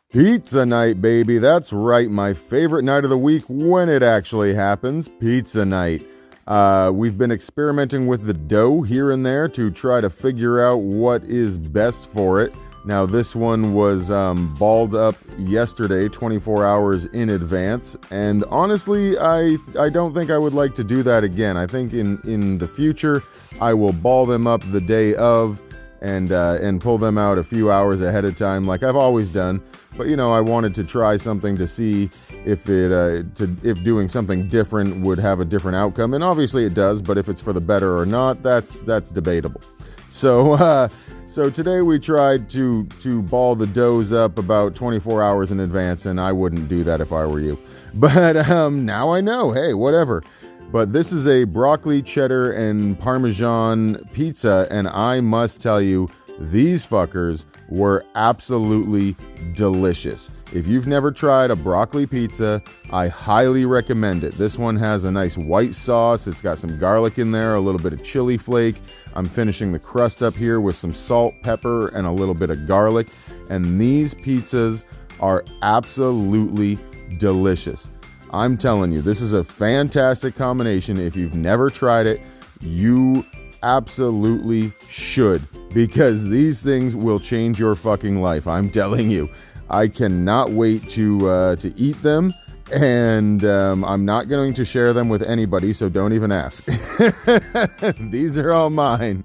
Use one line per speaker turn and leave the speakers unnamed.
Pizza night, baby. That's right. My favorite night of the week when it actually happens. Pizza night. We've been experimenting with the dough here and there to try to figure out what is best for it. Now, this one was balled up yesterday, 24 hours in advance. And honestly, I don't think I would like to do that again. I think in the future, I will ball them up the day of and pull them out a few hours ahead of time like I've always done. But I wanted to try something to see if if doing something different would have a different outcome, and obviously it does. But if it's for the better or not, that's debatable. So today we tried to ball the doughs up about 24 hours in advance, and I wouldn't do that if I were you. But now I know. Hey, whatever. But this is a broccoli, cheddar, and Parmesan pizza, and I must tell you, these fuckers were absolutely delicious. If you've never tried a broccoli pizza, I highly recommend it. This one has a nice white sauce. It's got some garlic in there, a little bit of chili flake. I'm finishing the crust up here with some salt, pepper, and a little bit of garlic. And these pizzas are absolutely delicious. I'm telling you, this is a fantastic combination. If you've never tried it, you absolutely should, because these things will change your fucking life. I'm telling you. I cannot wait to eat them, and I'm not going to share them with anybody, so don't even ask. These are all mine.